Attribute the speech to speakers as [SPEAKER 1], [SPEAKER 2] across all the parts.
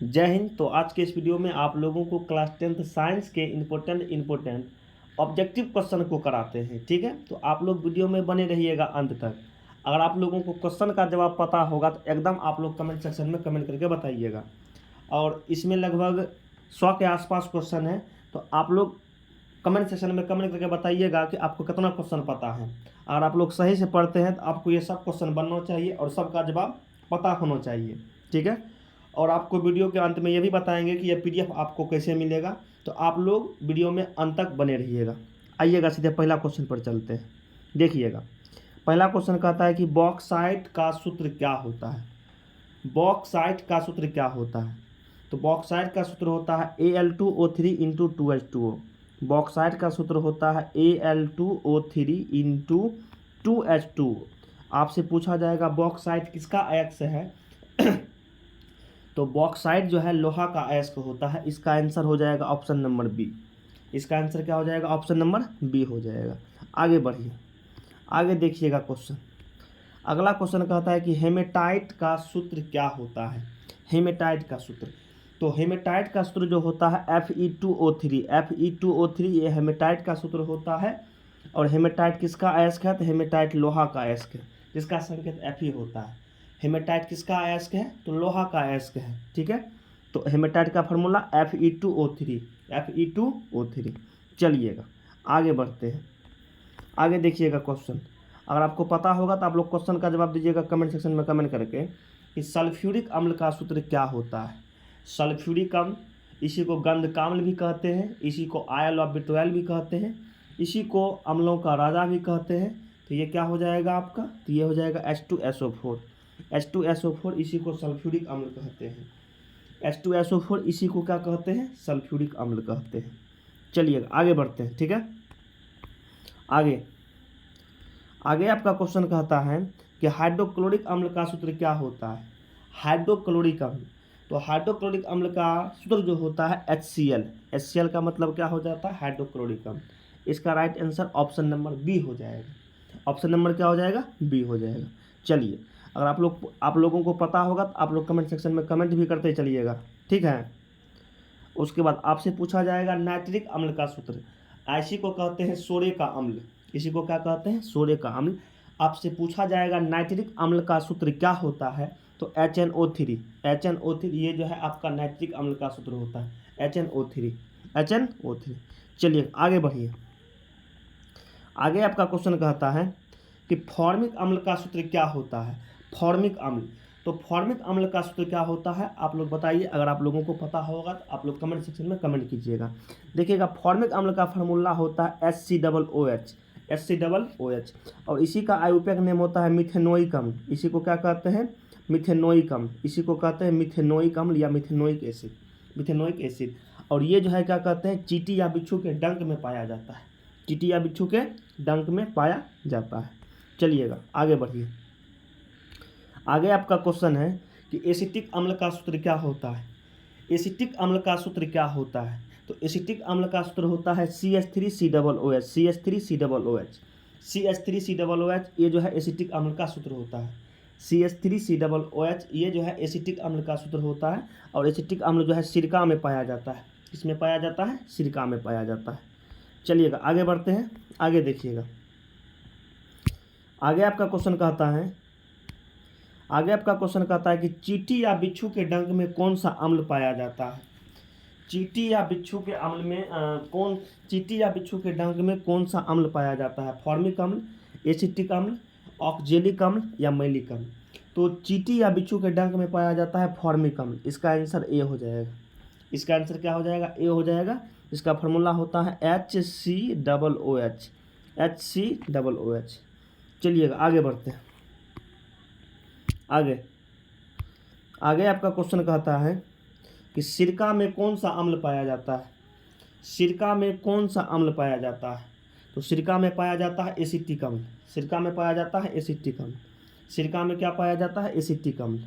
[SPEAKER 1] जय हिंद। तो आज के इस वीडियो में आप लोगों को क्लास 10th साइंस के इम्पोर्टेंट ऑब्जेक्टिव क्वेश्चन को कराते हैं। ठीक है, तो आप लोग वीडियो में बने रहिएगा अंत तक। अगर आप लोगों को क्वेश्चन का जवाब पता होगा तो एकदम आप लोग कमेंट सेक्शन में कमेंट करके बताइएगा। और इसमें लगभग 100 के आसपास क्वेश्चन है, तो आप लोग कमेंट सेक्शन में कमेंट करके बताइएगा कि आपको कितना क्वेश्चन पता है। अगर आप लोग सही से पढ़ते हैं तो आपको ये सब क्वेश्चन बनना चाहिए और सबका जवाब पता होना चाहिए। ठीक है, और आपको वीडियो के अंत में ये भी बताएंगे कि यह पीडीएफ आपको कैसे मिलेगा, तो आप लोग वीडियो में अंत तक बने रहिएगा। आइएगा सीधे पहला क्वेश्चन पर चलते हैं। देखिएगा, पहला क्वेश्चन कहता है कि बॉक्साइट का सूत्र क्या होता है। बॉक्साइट का सूत्र क्या होता है? तो बॉक्साइट का सूत्र होता है Al2O3 इंटू 2H2O। बॉक्साइट का सूत्र होता है Al2O3 इंटू 2H2O। आपसे पूछा जाएगा बॉक्साइट किसका अयस्क है तो बॉक्साइट जो है लोहा का अयस्क होता है। इसका आंसर हो जाएगा ऑप्शन नंबर बी। इसका आंसर क्या हो जाएगा? ऑप्शन नंबर बी हो जाएगा। आगे बढ़िए, आगे देखिएगा क्वेश्चन। अगला क्वेश्चन कहता है कि हेमेटाइट का सूत्र क्या होता है। हेमेटाइट का सूत्र, तो हेमेटाइट का सूत्र जो होता है Fe2O3। Fe2O3 ये हेमेटाइट का सूत्र होता है। और हेमेटाइट किसका अयस्क है? तो हेमेटाइट लोहा का अयस्क है, जिसका संकेत Fe होता है। हेमेटाइट किसका अयस्क है? तो लोहा का अयस्क है। ठीक है, तो हेमेटाइट का फार्मूला Fe2O3। Fe2O3। चलिएगा आगे बढ़ते हैं। आगे देखिएगा क्वेश्चन। अगर आपको पता होगा तो आप लोग क्वेश्चन का जवाब दीजिएगा कमेंट सेक्शन में कमेंट करके कि सल्फ्यूरिक अम्ल का सूत्र क्या होता है। सल्फ्यूरिक अम्ल, इसी को गंधकाम्ल भी कहते हैं, इसी को आयल ऑफ बिटोयल भी कहते हैं, इसी को अम्लों का राजा भी कहते हैं। तो ये क्या हो जाएगा आपका? तो ये हो जाएगा H2SO4। H2SO4 इसी को सल्फ्यूरिक अम्ल कहते हैं। H2SO4 इसी को क्या कहते हैं? सल्फ्यूरिक अम्ल कहते हैं। चलिए आगे बढ़ते हैं। ठीक है, आगे आपका क्वेश्चन कहता है कि हाइड्रोक्लोरिक अम्ल का सूत्र क्या होता है। हाइड्रोक्लोरिक अम्ल, तो हाइड्रोक्लोरिक अम्ल का सूत्र जो होता है HCl। HCl का मतलब क्या हो जाता है? हाइड्रोक्लोरिक अम्ल। इसका right answer option number B हो जाएगा। ऑप्शन नंबर क्या हो जाएगा? बी हो जाएगा। चलिए, अगर आप लोगों को पता होगा तो आप लोग कमेंट सेक्शन में कमेंट भी करते चलिएगा। ठीक है, उसके बाद आपसे पूछा जाएगा नाइट्रिक अम्ल का सूत्र। इसी को कहते हैं सोरे का अम्ल। इसी को क्या कहते हैं? सोरे का अम्ल। आपसे पूछा जाएगा नाइट्रिक अम्ल का सूत्र क्या होता है, तो HNO3। HNO3 ये जो है आपका नाइट्रिक अम्ल का सूत्र होता है, HNO3। चलिए आगे बढ़िए। आगे आपका क्वेश्चन कहता है कि फॉर्मिक अम्ल का सूत्र क्या होता है। फॉर्मिक अम्ल, तो फॉर्मिक अम्ल का सूत्र क्या होता है आप लोग बताइए। अगर आप लोगों को पता होगा तो आप लोग कमेंट सेक्शन में कमेंट कीजिएगा। देखिएगा, फॉर्मिक अम्ल का फार्मूला होता है HCOOH। HCOOH, और इसी का आयुर्वेदिक नेम होता है मिथेनोइक अम्ल। इसी को क्या कहते हैं? मिथेनोइक अम्ल। इसी को कहते हैं मिथेनोइक अम्ल या मिथेनोइक एसिड। मिथेनोइक एसिड, और ये जो है क्या कहते हैं? चींटी या बिच्छू के डंक में पाया जाता है। चींटी या बिच्छू के डंक में पाया जाता है। चलिएगा आगे बढ़िए। आगे आपका क्वेश्चन है कि एसिटिक अम्ल का सूत्र क्या होता है। एसिटिक अम्ल का सूत्र क्या होता है? तो एसिटिक अम्ल का सूत्र होता है CH3COOH। CH3COOH। CH3COOH ये जो है एसिटिक अम्ल का सूत्र होता है। CH3COOH ये जो है एसिटिक अम्ल का सूत्र होता है। और एसिटिक अम्ल जो है सिरका में पाया जाता है। किसमें पाया जाता है? सिरका में पाया जाता है। चलिएगा आगे बढ़ते हैं। आगे देखिएगा, आगे आपका क्वेश्चन कहता है कि चींटी या बिच्छू के डंक में कौन सा अम्ल पाया जाता है। चींटी या बिच्छू के डंक में कौन सा अम्ल पाया जाता है? फॉर्मिक अम्ल, एसिटिक अम्ल, ऑक्जेलिक अम्ल या मैलिक अम्ल। तो चींटी या बिच्छू के डंक में पाया जाता है फॉर्मिक अम्ल। इसका आंसर ए हो जाएगा। इसका आंसर क्या हो जाएगा? ए हो जाएगा। इसका फार्मूला होता है HCOOH। HCOOH। चलिएगा आगे बढ़ते हैं। आगे आपका क्वेश्चन कहता है कि सिरका में कौन सा अम्ल पाया जाता है। सिरका में कौन सा अम्ल पाया जाता है? तो सिरका में पाया जाता है एसिटिक अम्ल। सिरका में पाया जाता है एसिटिक अम्ल। सिरका में क्या पाया जाता है? एसिटिक अम्ल।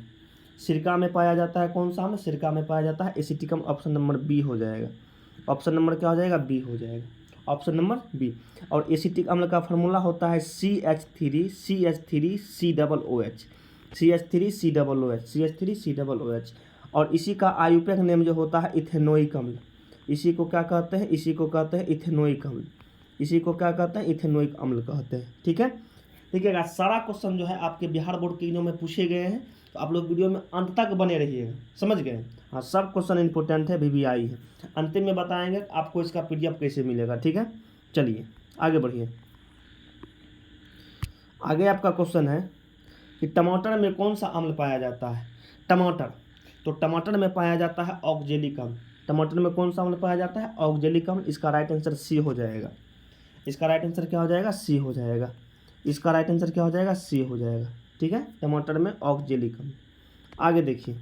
[SPEAKER 1] सिरका में पाया जाता है कौन सा अम्ल? सिरका में पाया जाता है एसिटिक अम्ल। ऑप्शन नंबर बी हो जाएगा। ऑप्शन नंबर क्या हो जाएगा? बी हो जाएगा। Option number B. और एसिटिक अम्ल का फार्मूला होता है CH3COOH। CH3COOH। और इसी का आयुपैक नेम जो होता है इथेनोइक अम्ल। इसी को क्या कहते हैं, इसी को कहते हैं इथेनोइक अम्ल। इसी को क्या कहते हैं, इथेनोइक अम्ल कहते हैं। ठीक है, ठीक है। सारा क्वेश्चन जो है आपके बिहार बोर्ड के में पूछे गए हैं, तो आप लोग वीडियो में अंत तक बने रहिएगा, समझ गए। हाँ, सब क्वेश्चन इंपॉर्टेंट है, VVI है। अंतिम में बताएंगे आपको इसका PDF कैसे मिलेगा। ठीक है, चलिए आगे बढ़िए। आगे आपका क्वेश्चन है कि टमाटर में कौन सा अम्ल पाया जाता है। टमाटर, तो टमाटर में पाया जाता है ऑक्जेलिक अम्ल। टमाटर में कौन सा अम्ल पाया जाता है, ऑक्जेलिक अम्ल। इसका राइट आंसर सी हो जाएगा। इसका राइट आंसर क्या हो जाएगा, सी हो जाएगा। इसका राइट आंसर क्या हो जाएगा, सी हो जाएगा। ठीक है, टमाटर में ऑक्जेलिक अम्ल। आगे देखिए,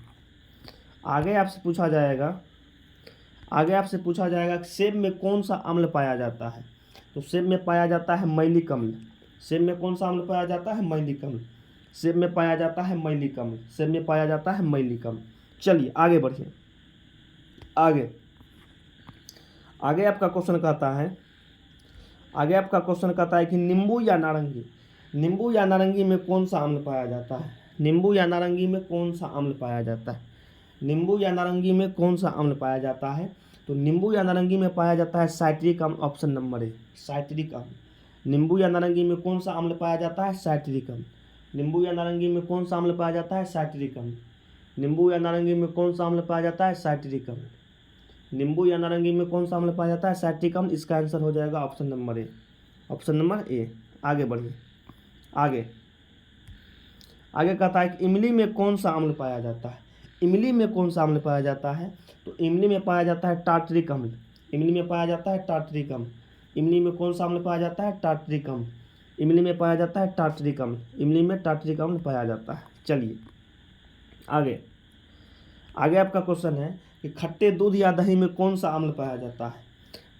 [SPEAKER 1] आगे आपसे पूछा जाएगा, आगे आपसे पूछा जाएगा कि सेब में कौन सा अम्ल पाया जाता है। तो सेब में पाया जाता है मैलिक अम्ल। सेब में कौन सा अम्ल पाया जाता है, मैलिक अम्ल। सेब में पाया जाता है मैलिक अम्ल। सेब में पाया जाता है मैलिक अम्ल। चलिए आगे बढ़िए। आगे आगे आपका क्वेश्चन कहता है, आगे आपका क्वेश्चन कहता है कि नींबू या नारंगी, नींबू या नारंगी में कौन सा अम्ल पाया जाता है। नींबू या नारंगी में कौन सा अम्ल पाया जाता है। नींबू या नारंगी में कौन सा अम्ल पाया जाता है। तो नींबू या नारंगी में पाया जाता है साइट्रिक अम्ल। ऑप्शन नंबर ए, साइट्रिक अम्ल। नींबू या नारंगी में कौन सा अम्ल पाया जाता है, साइट्रिक अम्ल। नींबू या नारंगी में कौन सा अम्ल पाया जाता है, साइट्रिक अम्ल। नींबू या नारंगी में कौन सा अम्ल पाया जाता है, साइट्रिक अम्ल। नींबू या नारंगी में कौन सा अम्ल पाया जाता है, साइट्रिक अम्ल। इसका आंसर हो जाएगा option number A, option number A. आगे बढ़िए। आगे आगे कहता है कि इमली में कौन सा अम्ल पाया जाता है। इमली में कौन सा अम्ल पाया जाता है। तो इमली में पाया जाता है टार्टरिक अम्ल। इमली में पाया जाता है टार्टरिक अम्ल। इमली में कौन सा अम्ल पाया जाता है, टार्टरिक अम्ल। इमली में पाया जाता है टार्टरिक अम्ल। इमली में टार्टरिक अम्ल पाया जाता है। चलिए आगे, आगे आपका क्वेश्चन है कि खट्टे दूध या दही में कौन सा अम्ल पाया जाता है।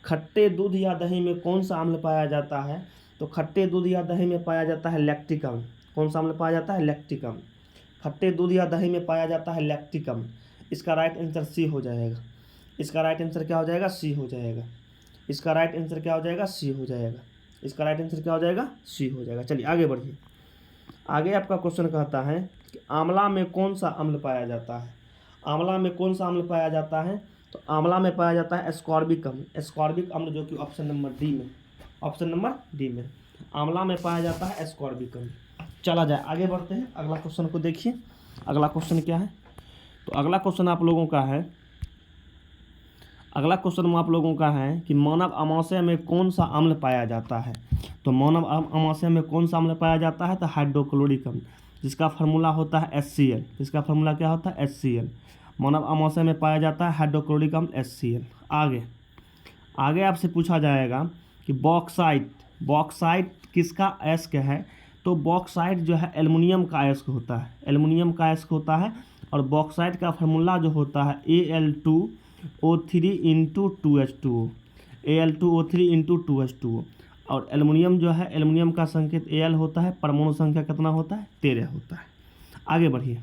[SPEAKER 1] खट्टे दूध या दही में कौन सा अम्ल पाया जाता है। तो खट्टे दूध या दही में पाया जाता है लैक्टिक अम्ल। कौन सा अम्ल पाया जाता है, लैक्टिक अम्ल। खट्टे दूध या दही में पाया जाता है लैक्टिक अम्ल। इसका राइट आंसर सी हो जाएगा। इसका राइट आंसर क्या हो जाएगा, सी हो जाएगा। इसका राइट आंसर क्या हो जाएगा, सी हो जाएगा। इसका राइट आंसर क्या हो जाएगा, सी हो जाएगा। चलिए आगे बढ़िए। आगे आपका क्वेश्चन कहता है कि आंवला में कौन सा अम्ल पाया जाता है। आंवला में कौन सा अम्ल पाया जाता है। तो आंवला में पाया जाता है एस्कॉर्बिक अम्ल। एस्कॉर्बिक अम्ल जो कि ऑप्शन नंबर डी में, ऑप्शन नंबर डी में आंवला में पाया जाता है एस्कॉर्बिक अम्ल। चला जाए, आगे बढ़ते हैं। अगला क्वेश्चन को देखिए। अगला क्वेश्चन क्या है। तो अगला क्वेश्चन आप लोगों का है, अगला क्वेश्चन आप लोगों का है कि मानव अमाशय में कौन सा अम्ल पाया जाता है। तो मानव अमाशय में कौन सा अम्ल पाया जाता है। तो हाइड्रोक्लोरिक अम्ल, जिसका फार्मूला होता है HCl। इसका फार्मूला क्या होता है, HCl। मानव अमाशय में पाया जाता है हाइड्रोक्लोरिक अम्ल HCl। आगे आगे आपसे पूछा जाएगा कि बॉक्साइट, बॉक्साइट किसका अयस्क है। तो बॉक्साइट जो है एल्युमिनियम का अयस्क होता है। एल्युमिनियम का अयस्क होता है। और बॉक्साइट का फार्मूला जो होता है Al2O3 into 2H2O, Al2O3 into 2H2O। और एल्युमिनियम जो है, एल्युमिनियम का संकेत Al होता है। परमाणु संख्या कितना होता है, 13 होता है। आगे बढ़िए,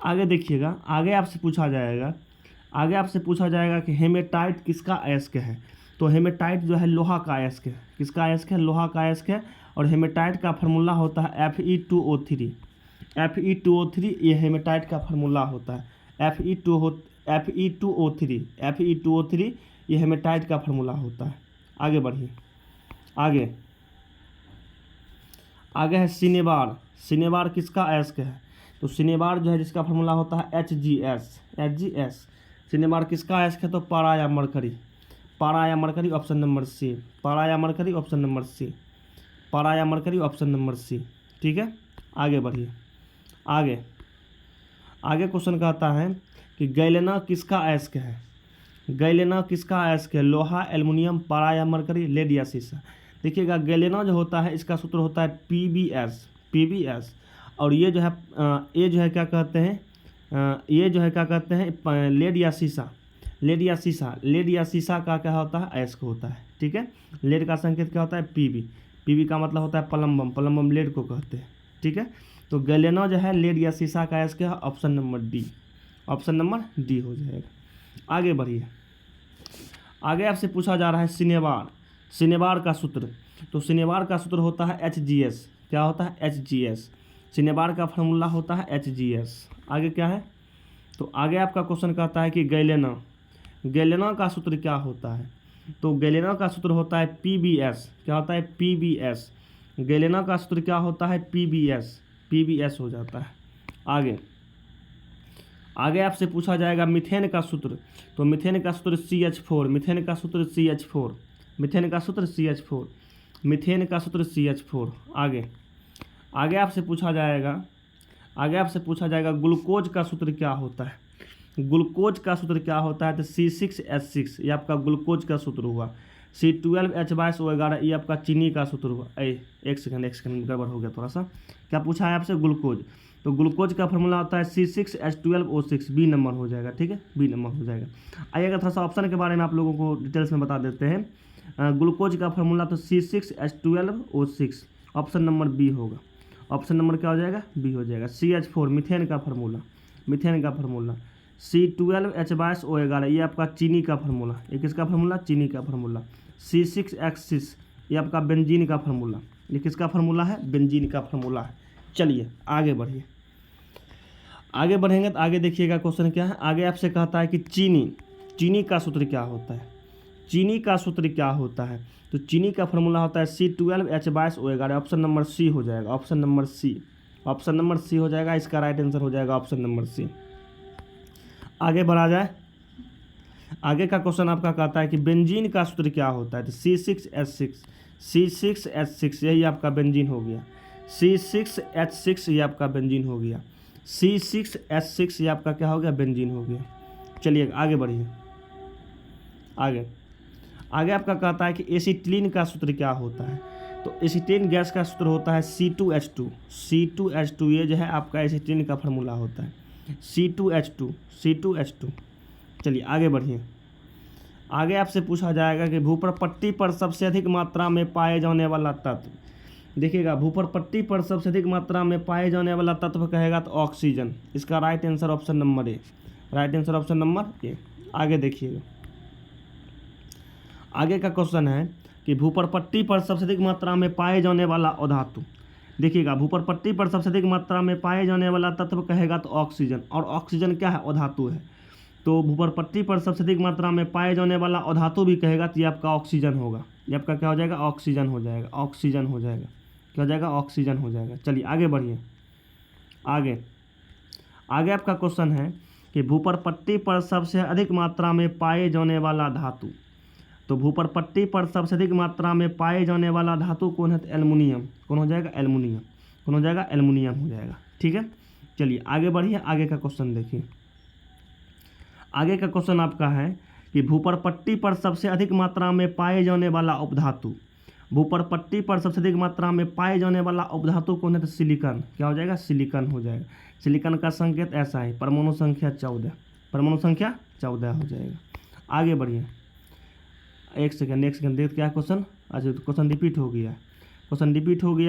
[SPEAKER 1] आगे देखिएगा। आगे आपसे पूछा जाएगा, आगे आपसे पूछा जाएगा कि हेमेटाइट किसका अयस्क है। तो हेमेटाइट जो है लोहा का अयस्क है। किसका अयस्क है, लोहा का अयस्क है। और हेमेटाइट का फार्मूला होता है Fe2O3। Fe2O3 ये हेमेटाइट का फार्मूला होता है। Fe2O3 ये हेमेटाइट का फार्मूला होता है। आगे बढ़िए। आगे आगे है सिनेबार। सिनेबार किसका अयस्क है। तो सिनेबार जो है जिसका फार्मूला होता है HGS। सिनेबार किसका अयस्क है। तो पारा या मरकरी, पारा या मरकरी ऑप्शन नंबर सी। पारा या मरकरी ऑप्शन नंबर सी। पारा या मरकरी ऑप्शन नंबर सी। ठीक है, आगे बढ़िए। आगे आगे क्वेश्चन कहता है कि गैलेना किसका अयस्क है। गैलेना किसका अयस्क है। लोहा, एल्युमिनियम, पारा या मरकरी, लेड या सीसा। देखिएगा गैलेना जो होता है इसका सूत्र होता है PbS। और ये जो है क्या कहते हैं, ये जो है क्या कहते हैं, लेड या सीसा। लेड या सीसा का क्या होता है, अयस्क होता है। ठीक है, लेड का संकेत क्या होता है, पीबी का मतलब होता है प्लम्बम लेड को कहते हैं। ठीक है, तो गैलेना जो है लेड या सीसा का अयस्क है। Option number D, option number D हो जाएगा। आगे बढ़िए। आगे आपसे पूछा जा रहा है सिनेबार, सिनेबार का सूत्र। तो सिनेबार का सूत्र होता है HGS। क्या होता है, HGS। सिनेबार का फार्मूला होता है HGS। आगे क्या है, तो आगे आपका क्वेश्चन कहता है कि गैलेना का सूत्र क्या होता है। तो गैलेना का सूत्र होता है PbS। क्या होता है? PbS। गैलेना का सूत्र क्या होता है? PbS हो जाता है। आगे आपसे पूछा जाएगा मीथेन का सूत्र। तो मीथेन का सूत्र CH4। मीथेन का सूत्र CH4। मीथेन का सूत्र CH4। मीथेन का सूत्र CH4। आगे आपसे पूछा जाएगा ग्लूकोज का सूत्र क्या होता है। ग्लूकोज का सूत्र क्या होता है? तो C6H6 ये आपका ग्लूकोज का सूत्र हुआ। C12H22O11 ये आपका चीनी का सूत्र हुआ। एक सेकंड गड़बड़ हो गया थोड़ा सा। क्या पूछा है आपसे? ग्लूकोज। तो ग्लूकोज का फॉर्मूला होता है C6H12O6। बी नंबर हो जाएगा, ठीक है, बी नंबर हो जाएगा। आइएगा थोड़ा सा ऑप्शन के बारे में आप लोगों को डिटेल्स में बता देते हैं। ग्लूकोज का फॉर्मूला तो C6H12O6, ऑप्शन नंबर बी होगा। ऑप्शन नंबर क्या हो जाएगा? बी हो जाएगा। CH4 मीथेन का फार्मूला। C12H22O11 ये आपका चीनी का फार्मूला। ये किसका फार्मूला? चीनी का फार्मूला। C6H6 ये आपका बेंजीन का फार्मूला। ये किसका फार्मूला है? बेंजीन का फार्मूला है। चलिए आगे बढ़ेंगे तो आगे देखिएगा क्वेश्चन क्या है। आगे आपसे कहता है कि चीनी का सूत्र क्या होता है। चीनी का सूत्र क्या होता है? तो चीनी का फार्मूला होता है C12H22O11। ऑप्शन नंबर सी हो जाएगा। ऑप्शन नंबर सी हो जाएगा। इसका राइट आंसर हो जाएगा ऑप्शन नंबर सी। आगे बढ़ा जाए। आगे का क्वेश्चन आपका कहता है कि बेंजीन का सूत्र क्या होता है। तो C6H6 यही आपका बेंजीन हो गया। C6H6 ये आपका बेंजीन हो गया। C6H6 ये आपका क्या हो गया? बेंजीन हो गया। चलिए आगे बढ़िए। आगे आपका कहता है कि एसिटिलीन का सूत्र क्या होता है। तो एसिटिलीन गैस का सूत्र होता है C2H2 ये जो है आपका एसिटिलीन का फार्मूला होता है। C2H2। चलिए आगे बढ़िए। आगे आपसे पूछा जाएगा कि भूपर पट्टी पर सबसे अधिक मात्रा में पाए जाने वाला तत्व। देखिएगा, भूपर पट्टी पर सबसे अधिक मात्रा में पाए जाने वाला तत्व कहेगा तो ऑक्सीजन। इसका right answer option number A. आगे देखिएगा। आगे का क्वेश्चन है कि भूपर पट्टी पर सबसे अधिक मात्रा में पाए जाने वाला अधातु। देखिएगा, भूपर पट्टी पर सबसे अधिक मात्रा में पाए जाने वाला तत्व कहेगा तो ऑक्सीजन। और ऑक्सीजन क्या है? अधातु है। तो भूपर पट्टी पर सबसे अधिक मात्रा में पाए जाने वाला अधातु भी कहेगा तो ये आपका ऑक्सीजन होगा। ये आपका क्या हो जाएगा? ऑक्सीजन हो जाएगा। क्या हो जाएगा? चलिए आगे बढ़िए। आगे आपका क्वेश्चन है कि भूपर पट्टी पर सबसे अधिक मात्रा में पाए जाने वाला धातु। तो भूपर पट्टी पर सबसे अधिक मात्रा में पाए जाने वाला धातु कौन है? तो एल्युमिनियम। कौन हो जाएगा? एल्युमिनियम हो जाएगा। ठीक है, चलिए आगे बढ़िए। आगे का क्वेश्चन देखिए। आगे का क्वेश्चन आपका है कि भूपर पट्टी पर सबसे अधिक मात्रा में पाए जाने वाला उपधातु। भूपर पट्टी पर सबसे अधिक मात्रा में पाए जाने वाला उपधातु कौन है? तो सिलिकॉन। क्या हो जाएगा? सिलिकॉन हो जाएगा। सिलिकॉन का संकेत ऐसा है, परमाणु संख्या 14 हो जाएगा। आगे बढ़िए। एक सेकंड देखते क्या क्वेश्चन। अच्छा, तो क्वेश्चन रिपीट हो गया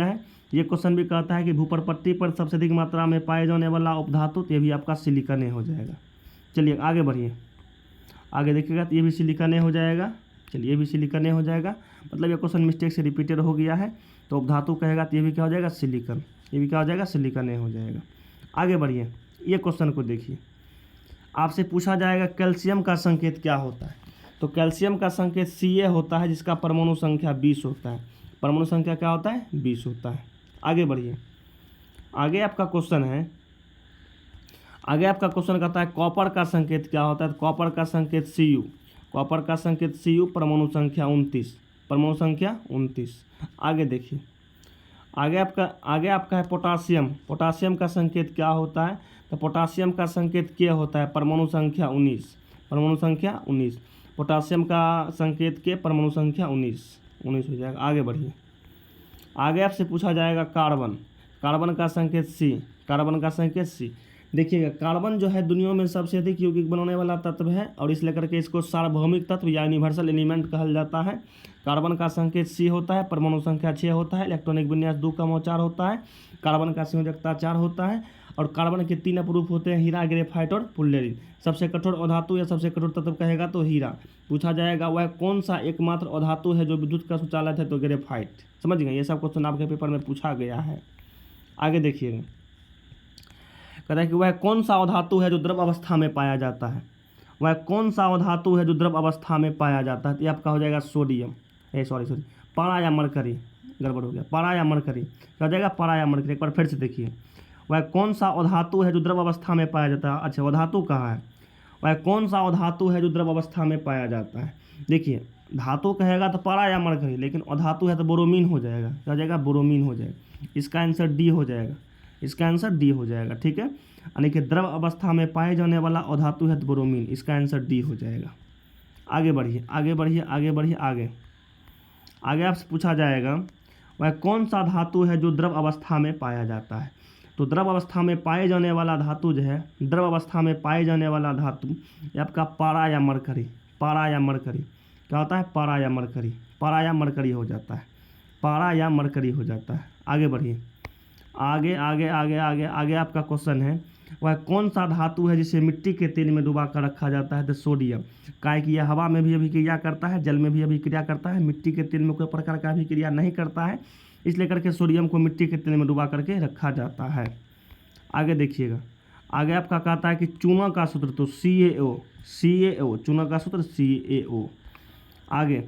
[SPEAKER 1] है। ये क्वेश्चन भी कहता है कि भूपर पट्टी पर सबसे अधिक मात्रा में पाए जाने वाला उपधातु, तो ये भी आपका सिलिकॉन हो जाएगा। चलिए आगे बढ़िए। आगे देखिएगा तो ये भी सिलिकॉन हो जाएगा। चलिए ये भी सिलिकॉन हो जाएगा। मतलब ये क्वेश्चन मिस्टेक से रिपीटेड हो गया है। तो उपधातु कहेगा तो ये भी क्या हो जाएगा? सिलिकॉन। ये भी क्या हो जाएगा? सिलिकॉन हो जाएगा। आगे बढ़िए। ये क्वेश्चन को देखिए। आपसे पूछा जाएगा कैल्शियम का संकेत क्या होता है। तो कैल्शियम का संकेत Ca होता है, जिसका परमाणु संख्या 20 होता है। परमाणु संख्या क्या होता है? 20 होता है। आगे बढ़िए। आगे आपका क्वेश्चन कहता है कॉपर का संकेत क्या होता है। तो कॉपर का संकेत Cu। परमाणु संख्या 29। आगे देखिए। आगे आपका है पोटासियम। पोटासियम का संकेत क्या होता है। तो पोटासियम का संकेत K होता है, परमाणु संख्या 19। पोटासियम का संकेत K, परमाणु संख्या 19 हो जाएगा। आगे बढ़िए। आगे आपसे पूछा जाएगा कार्बन का संकेत C। देखिएगा, कार्बन जो है दुनिया में सबसे अधिक यौगिक बनाने वाला तत्व है, और इस लेकर के इसको सार्वभौमिक तत्व या यूनिवर्सल एलिमेंट कहा जाता है। कार्बन का संकेत C होता है, परमाणु संख्या 6 होता है, इलेक्ट्रॉनिक विन्यास 2,4 होता है, कार्बन का संयोजकता 4 होता है, और कार्बन के 3 अपरूप होते हैं, हीरा, ग्रेफाइट और फुल्लेरिन। सबसे कठोर अधातु या सबसे कठोर तत्व कहेगा तो हीरा। पूछा जाएगा वह कौन सा एकमात्र अधातु है जो विद्युत का सुचालक है। तो ग्रेफाइट। समझ गए, ये सब क्वेश्चन आपके पेपर में पूछा गया है। आगे देखिएगा। कहता है कि वह कौन सा अधातु है जो द्रव अवस्था में पाया जाता है, वह कौन सा अधातु है जो द्रव अवस्था में पाया जाता है। तो ये आपका हो जाएगा सोडियम, सॉरी पारा या मरकरी, गड़बड़ हो गया, पारा या मरकरी, क्या हो जाएगा पारा या मरकरी। एक बार फिर से देखिए, वह कौन सा अधातु है जो द्रव अवस्था में पाया जाता है। अच्छा अधातु कहाँ है, वह कौन सा अधातु है जो द्रव अवस्था में पाया जाता है। देखिए धातु कहेगा तो पारा या मरकरी, लेकिन अधातु है तो बोरोमीन हो जाएगा, क्या हो जाएगा बोरोमीन हो जाएगा। इसका आंसर डी हो जाएगा, इसका आंसर डी हो जाएगा, ठीक है। यानी कि द्रव अवस्था में पाए जाने वाला अधातु है तो बोरोमीन, इसका आंसर डी हो जाएगा। आगे बढ़िए आगे बढ़िए आगे बढ़िए आगे आगे आपसे पूछा जाएगा वह कौन सा धातु है जो द्रव अवस्था में पाया जाता है। तो द्रव अवस्था में पाए जाने वाला धातु जो है, द्रव अवस्था में पाए जाने वाला धातु ये आपका पारा या मरकरी, पारा या मरकरी, क्या होता है पारा या मरकरी, पारा या मरकरी हो जाता है, पारा या मरकरी हो जाता है। आगे बढ़िए आगे आगे आगे आगे आगे आपका क्वेश्चन है वह कौन सा धातु है जिसे मिट्टी के तेल में डुबा कर रखा जाता है। तो सोडियम, काहे कि यह हवा में भी अभिक्रिया करता है, जल में भी अभिक्रिया करता है, मिट्टी के तेल में कोई प्रकार का अभिक्रिया नहीं करता है, इसलिए करके सोडियम को मिट्टी के तेल में डुबा करके रखा जाता है। आगे देखिएगा, आगे आपका कहता है कि चूना का सूत्र, तो CaO, चूना का सूत्र CaO। आगे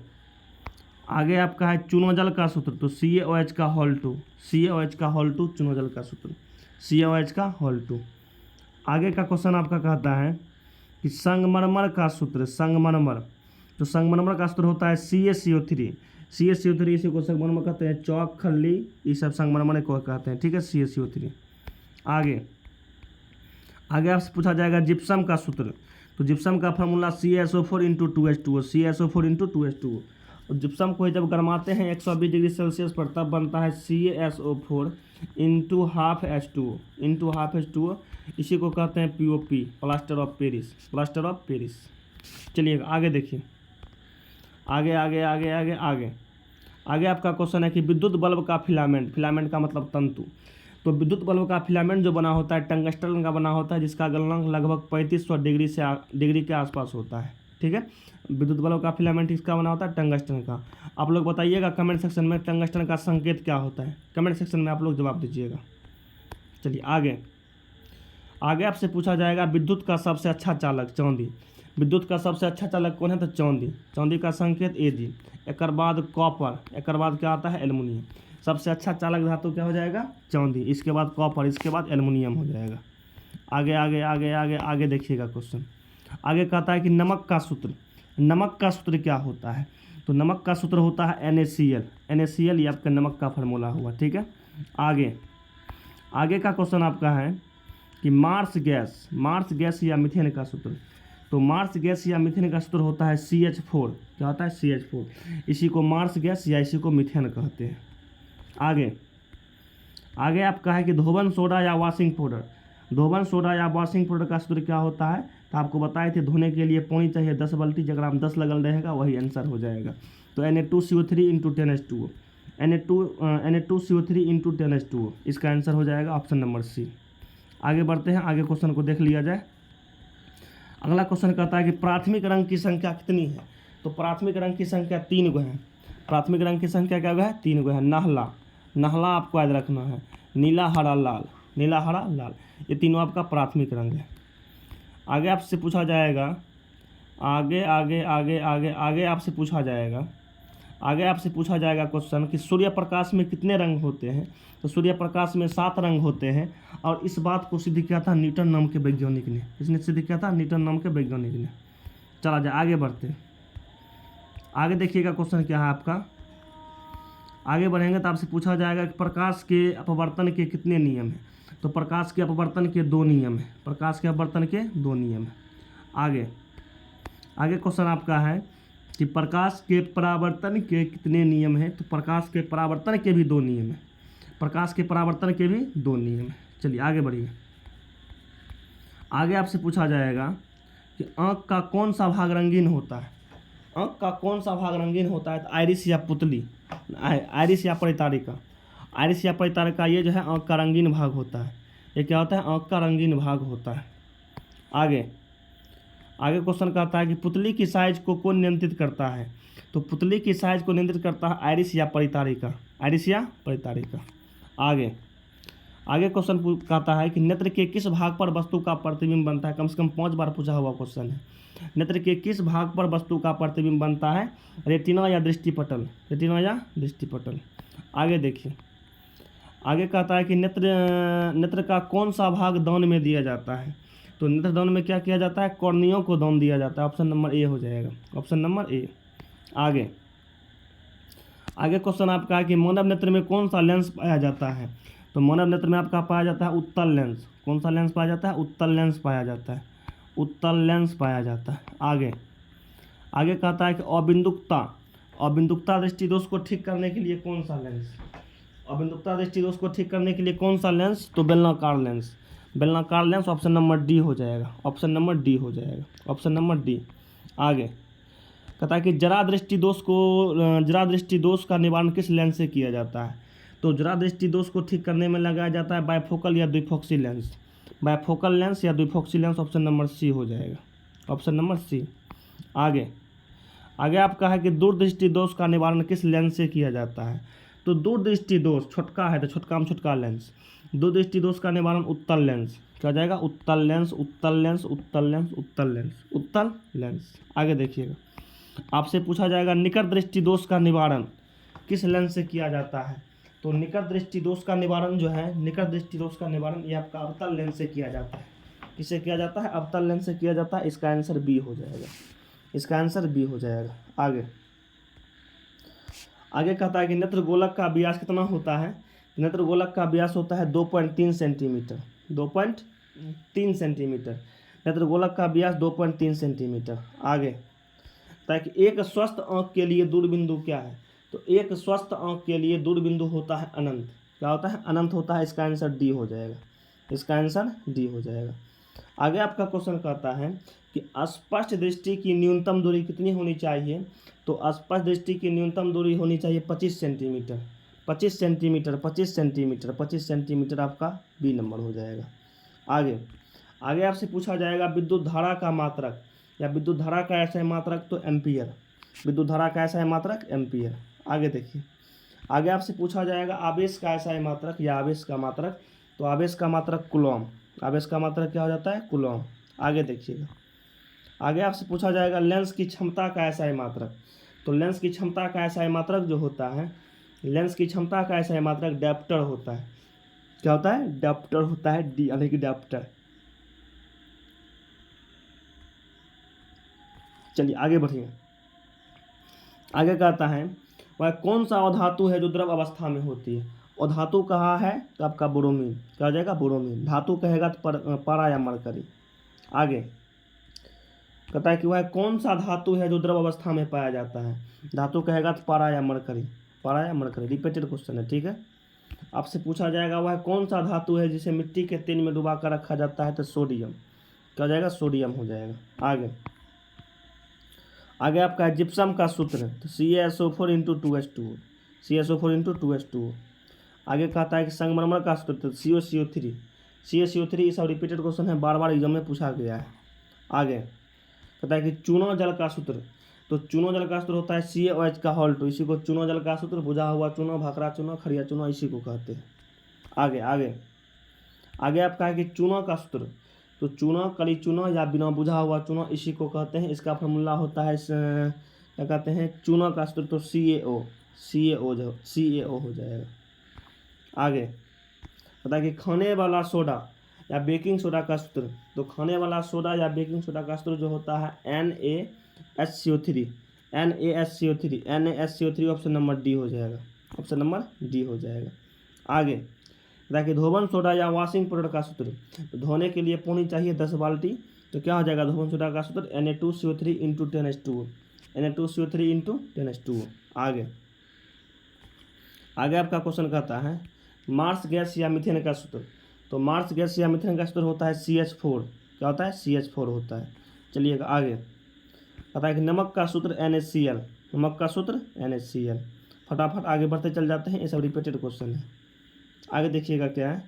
[SPEAKER 1] आगे आपका है चूनोजल का सूत्र, तो CaOH का होल 2, CaOH का होल 2 चूनोजल का सूत्र, CaOH का होल 2। आगे का क्वेश्चन आपका कहता है कि संगमरमर का सूत्र, संगमरमर, तो संगमरमर का सूत्र होता है CaCO3, CaCO3 इसी को संगमरमर कहते हैं, चौक खल्ली ये सब संगमरमर को कहते हैं, ठीक है CaCO3। आगे आगे आपसे पूछा जाएगा जिप्सम का सूत्र, तो जिप्सम का formula CaSO4 × 2H2O, CaSO4 × 2H2O। और जिप्सम को जब गरमाते हैं 120 डिग्री सेल्सियस पर तब बनता है CaSO4 × ½ H2O, इसी को कहते हैं POP, plaster of Paris, plaster of Paris. चलिए आगे देखिए, आगे आगे आगे आगे आगे आगे आपका क्वेश्चन है कि विद्युत बल्ब का फिलामेंट, फिलामेंट का मतलब तंतु, तो विद्युत बल्ब का फिलामेंट जो बना होता है टंगस्टन का बना होता है, जिसका गलनांक लगभग 3500 डिग्री के आसपास होता है, ठीक है। विद्युत बल्ब का फिलामेंट इसका बना होता है टंगस्टन का। आप लोग बताइएगा कमेंट सेक्शन में टंगस्टन का संकेत क्या होता है, कमेंट सेक्शन में आप लोग जवाब दीजिएगा। चलिए आगे आगे आपसे पूछा जाएगा विद्युत का सबसे अच्छा चालक, चांदी, विद्युत का सबसे अच्छा चालक कौन है, तो चांदी, चांदी का संकेत Ag। एक बाद कॉपर, एक बाद क्या आता है एल्युमिनियम। सबसे अच्छा चालक धातु क्या हो जाएगा, चांदी, इसके बाद कॉपर, इसके बाद एल्युमिनियम हो जाएगा। आगे आगे आगे आगे आगे देखिएगा क्वेश्चन, आगे कहता है कि नमक का सूत्र, नमक का सूत्र क्या होता है, तो नमक का सूत्र होता है NaCl, ये आपका नमक का फार्मूला हुआ, ठीक है। आगे आगे का क्वेश्चन आपका है कि मार्स गैस या मीथेन का सूत्र, तो मार्स गैस या मीथेन का सूत्र होता है CH4, क्या होता है CH4, इसी को मार्स गैस या इसी को मीथेन कहते हैं। आगे आगे आपका है कि धोबन सोडा या वॉशिंग पाउडर, धोबन सोडा या वॉशिंग पाउडर का सूत्र क्या होता है, तो आपको बताए थे धोने के लिए पानी चाहिए 10 बाल्टी, जगह हम 10 लगल रहेगा वही आंसर हो जाएगा। तो Na2CO3 × 10H2O, Na2CO3 × 10H2O, इसका आंसर हो जाएगा ऑप्शन नंबर C। आगे बढ़ते हैं, आगे क्वेश्चन को देख लिया जाए। अगला क्वेश्चन कहता है कि प्राथमिक रंग की संख्या कितनी है, तो प्राथमिक रंग की संख्या 3 गो है, प्राथमिक रंग की संख्या क्या है 3 गो है। नहला आपको याद रखना है, नीला हरा लाल, नीला हरा लाल, ये तीनों आपका प्राथमिक रंग है। आगे आपसे पूछा जाएगा, आगे आगे आगे आगे आगे आपसे पूछा जाएगा, आगे आपसे पूछा जाएगा क्वेश्चन कि सूर्य प्रकाश में कितने रंग होते हैं, तो सूर्य प्रकाश में 7 रंग होते हैं, और इस बात को सिद्ध किया था न्यूटन नाम के वैज्ञानिक ने, इसने सिद्ध किया था न्यूटन नाम के वैज्ञानिक ने। चला जाए आगे बढ़ते हैं, आगे देखिएगा क्वेश्चन क्या है आपका। आगे बढ़ेंगे तो आपसे पूछा जाएगा कि प्रकाश के अपवर्तन के कितने नियम हैं, तो प्रकाश के अपवर्तन के 2 नियम हैं, प्रकाश के अपवर्तन के 2 नियम हैं। आगे आगे क्वेश्चन आपका है कि प्रकाश के परावर्तन के कितने नियम हैं, तो प्रकाश के परावर्तन के भी 2 नियम हैं, प्रकाश के परावर्तन के भी 2 नियम हैं। चलिए आगे बढ़िए, आगे आपसे पूछा जाएगा कि आँख का कौन सा भाग रंगीन होता है, आँख का कौन सा भाग रंगीन होता है, तो आइरिस या पुतली, आइरिस या परितारिका, आइरिस या परितारिका ये जो है आँख का रंगीन भाग होता है, ये क्या होता है आँख का रंगीन भाग होता है। आगे आगे क्वेश्चन कहता है कि पुतली की साइज को कौन नियंत्रित करता है, तो पुतली की साइज को नियंत्रित करता है आइरिस या परितारिका, आइरिस या परितारिका। आगे आगे क्वेश्चन कहता है कि नेत्र के किस भाग पर वस्तु का प्रतिबिंब बनता है। कम से कम 5 बार पूछा हुआ क्वेश्चन है। नेत्र के किस भाग पर वस्तु का प्रतिबिंब बनता है। रेटिना या दृष्टिपटल, रेटिना या दृष्टिपटल। आगे देखिए, आगे कहता है कि नेत्र का कौन सा भाग दान में दिया जाता है। तो नेत्र दान में क्या किया जाता है, कॉर्नियों को दान दिया जाता है। ऑप्शन नंबर ए हो जाएगा, ऑप्शन नंबर ए। आगे क्वेश्चन आपका है कि मानव नेत्र में कौन सा लेंस पाया जाता है। तो मानव नेत्र में आपका पाया जाता है उत्तल लेंस। कौन सा लेंस पाया जाता है, उत्तल लेंस पाया जाता है, उत्तल लेंस पाया जाता है। आगे कहता है कि अबिंदुकता दृष्टिदोष को ठीक करने के लिए कौन सा लेंस, अबिंदुकता दृष्टिदोष को ठीक करने के लिए कौन सा लेंस, तो बेलनाकार लेंस, बेलनाकार लेंस। ऑप्शन नंबर डी हो जाएगा, ऑप्शन नंबर डी हो जाएगा, ऑप्शन नंबर डी। आगे कहता है कि जरा दृष्टि दोष का निवारण किस लेंस से किया जाता है। तो जरा दृष्टि दोष को ठीक करने में लगाया जाता है बायफोकल या द्विफोक्सी लेंस, बायफोकल लेंस या द्विफोक्सी लेंस। ऑप्शन नंबर सी हो जाएगा, ऑप्शन नंबर सी। आगे आपका है कि दूरदृष्टि दोष का निवारण किस लेंस से किया जाता है। तो दूरदृष्टि दोष छोटका है तो छोटका में छोटका लेंस, दूरदृष्टि दोष का निवारण उत्तल लेंस। क्या हो जाएगा, उत्तल लेंस, उत्तल लेंस, उत्तल लेंस, उत्तल लेंस, उत्तल लेंस। आगे देखिएगा, आपसे पूछा जाएगा निकट दृष्टि दोष का निवारण किस लेंस से किया जाता है। तो निकट दृष्टि दोष का निवारण जो है, निकट दृष्टि दोष का निवारण ये आपका अवतल लेंस से किया जाता है। किससे किया जाता है, अवतल लेंस से किया जाता है। इसका आंसर बी हो जाएगा, इसका आंसर बी हो जाएगा। आगे कहता है कि नेत्र गोलक का व्यास कितना होता है। नेत्र गोलक का व्यास होता है 2.3 सेंटीमीटर, 2.3 सेंटीमीटर। नेत्र गोलक का व्यास 2.3 सेंटीमीटर। आगे ताकि एक स्वस्थ आंख के लिए दूरबिंदु क्या है। तो एक स्वस्थ आंख के लिए दूरबिंदु होता है अनंत। क्या होता है, अनंत होता है। इसका आंसर डी हो जाएगा, इसका आंसर डी हो जाएगा। आगे आपका क्वेश्चन कहता है कि स्पष्ट दृष्टि की न्यूनतम दूरी कितनी होनी चाहिए। तो स्पष्ट दृष्टि की न्यूनतम दूरी होनी चाहिए 25 सेंटीमीटर, 25 सेंटीमीटर, 25 सेंटीमीटर, 25 सेंटीमीटर। आपका बी नंबर हो जाएगा। आगे आपसे पूछा जाएगा विद्युत धारा का मात्रक या विद्युत धारा का ऐसा है मात्रक, तो एम्पियर। विद्युत धारा का ऐसा है मात्रक, एम्पियर। आगे देखिए, आगे आपसे पूछा जाएगा आवेश का ऐसा है मात्रक या आवेश का मात्रक। तो आवेश का मात्रक कूलॉम, आवेश का मात्रक क्या हो जाता है, कूलॉम। आगे देखिएगा, आगे आपसे पूछा जाएगा लेंस की क्षमता का ऐसा है मात्रक। तो लेंस की क्षमता का ऐसा है मात्रक जो होता है, लेंस की क्षमता का ऐसा है मात्रक डायप्टर होता है। क्या होता है, डायप्टर होता है, डी यानी कि डायप्टर। चलिए आगे बढ़िए। आगे कहता है वह कौन सा अधातु है जो द्रव अवस्था में होती है। अधातु कहा है तो आपका बोरोमीन। क्या हो जाएगा, बोरोमीन। धातु कहेगा तो पारा या मरकरी। आगे कहता है कि वह कौन सा धातु है जो द्रव अवस्था में पाया जाता है। धातु कहेगा तो पारा या मरकरी, पारा या मरकरी। रिपीटेड क्वेश्चन है, ठीक है। आपसे पूछा जाएगा वह कौन सा धातु है जिसे मिट्टी के तेल में डुबा कर रखा जाता है। तो सोडियम। क्या हो जाएगा, सोडियम हो जाएगा। आगे आपका है जिप्सम का सूत्र। तो CaSO4 × 2H2O, CaSO4 × 2H2O। आगे कहता है कि संगमरमर का सूत्र। तो CaCO3, CaCO3। ये सब रिपीटेड क्वेश्चन है, बार बार एग्जाम में पूछा गया है। आगे कहता है कि चूना जल का सूत्र। तो चूना जल का सूत्र होता है CaOH का होल्ट। इसी को चूना जल का सूत्र, बुझा हुआ चूना, भाखड़ा चूना, खड़िया चूना, इसी को कहते हैं। आगे आपका है कि चूना का सूत्र। तो चूना, कली चूना या बिना बुझा हुआ चूना, इसी को कहते हैं। इसका फॉर्मूला होता है क्या कहते हैं, चूना का सूत्र। तो CaO हो जाएगा। आगे पता है कि खाने वाला सोडा या बेकिंग सोडा का सूत्र। तो खाने वाला सोडा या बेकिंग सोडा का सूत्र जो होता है NaSCO3, NaSCO3। Option number D हो जाएगा, ऑप्शन नंबर डी हो जाएगा। आगे देखिए धोवन सोडा या वॉशिंग पाउडर का सूत्र। तो धोने के लिए पानी चाहिए 10 बाल्टी। तो क्या हो जाएगा धोवन सोडा का सूत्र, Na2CO3 × 10H2O, Na2CO3 × 10H2O। आगे आपका क्वेश्चन कहता है मार्स गैस या मीथेन का सूत्र। तो मार्स गैस या मीथेन का सूत्र होता है CH4। क्या होता है, CH4 होता है। चलिएगा आगे कहता है कि नमक का सूत्र NaCl, नमक का सूत्र NaCl। फटाफट आगे बढ़ते चल जाते हैं, ये सब रिपीटेड क्वेश्चन है। आगे देखिएगा क्या है,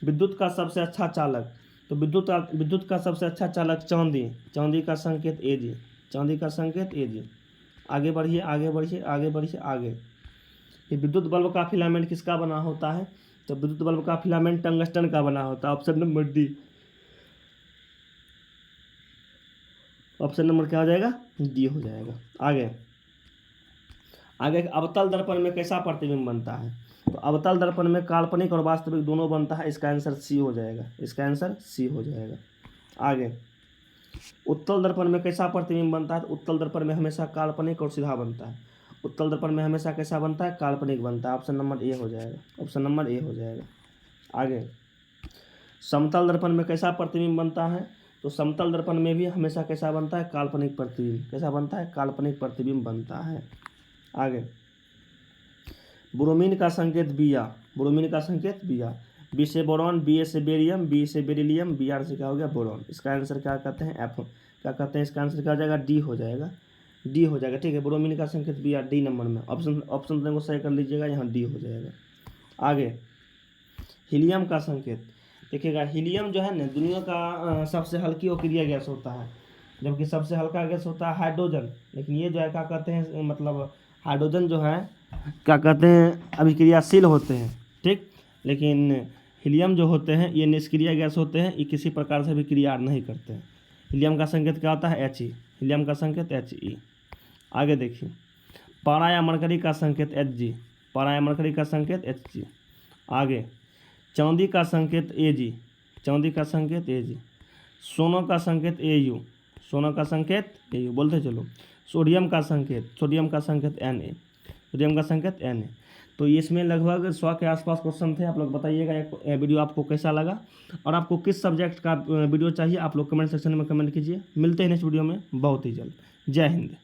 [SPEAKER 1] विद्युत का सबसे अच्छा चालक। तो विद्युत का सबसे अच्छा चालक चांदी, चांदी का संकेत Ag, चांदी का संकेत Ag। आगे बढ़िए। ये विद्युत बल्ब का फिलामेंट किसका बना होता है। तो विद्युत बल्ब का फिलामेंट टंगस्टन का बना होता है। Option number D. Option number क्या हो जाएगा? डी हो जाएगा। आगे अवतल दर्पण में कैसा प्रतिबिंब बनता है? तो अवतल दर्पण में काल्पनिक और वास्तविक दोनों बनता है। इसका आंसर सी हो जाएगा। इसका आंसर सी हो जाएगा। आगे उत्तल दर्पण में कैसा प्रतिबिंब बनता है? तो उत्तल दर्पण में हमेशा काल्पनिक और सीधा बनता है। उत्तल दर्पण में हमेशा कैसा बनता है? काल्पनिक बनता है। ऑप्शन नंबर ए हो जाएगा। ऑप्शन नंबर ए हो जाएगा। आगे समतल दर्पण में कैसा प्रतिबिंब बनता है? तो समतल दर्पण में भी हमेशा कैसा बनता है? काल्पनिक प्रतिबिंब। कैसा बनता है? काल्पनिक प्रतिबिंब बनता है। आगे ब्रोमीन का संकेत बिया। ब्रोमीन का संकेत बिया। बी से बोरॉन, बी ए से बेरियम, बी से बेरिलियम, बी आर से क्या हो गया? बोरॉन। इसका आंसर क्या कहते हैं? एफ। क्या कहते हैं? इसका आंसर क्या हो जाएगा? डी हो जाएगा। डी हो जाएगा। ठीक है, ब्रोमीन का संकेत बी आर, डी नंबर में। ऑप्शन को सही कर लीजिएगा, यहाँ डी हो जाएगा। आगे हीलियम का संकेत देखिएगा। हीलियम जो है ना, दुनिया का सबसे हल्की और क्रिया गैस होता है, जबकि सबसे हल्का गैस होता है हाइड्रोजन। लेकिन ये जो है क्या कहते हैं, मतलब हाइड्रोजन जो है क्या कहते हैं, अभिक्रियाशील होते हैं। ठीक, लेकिन हीलियम जो होते हैं ये निष्क्रिय गैस होते हैं, ये किसी प्रकार से भी क्रिया नहीं करते हैं। हीलियम का संकेत क्या होता है? He। हीलियम का संकेत He। आगे देखिए पारा या मरकरी का संकेत Hg। पारा या मरकरी का संकेत Hg। आगे चांदी का संकेत Ag। चांदी का संकेत Ag। सोना का संकेत Au। सोना का संकेत Au, बोलते चलो। सोडियम का संकेत Na। सोडियम का संकेत Na। तो इसमें लगभग 100 के आसपास क्वेश्चन थे। आप लोग बताइएगा एक वीडियो आपको कैसा लगा, और आपको किस सब्जेक्ट का वीडियो चाहिए आप लोग कमेंट सेक्शन में कमेंट कीजिए। मिलते हैं नेक्स्ट वीडियो में बहुत ही जल्द। जय हिंद।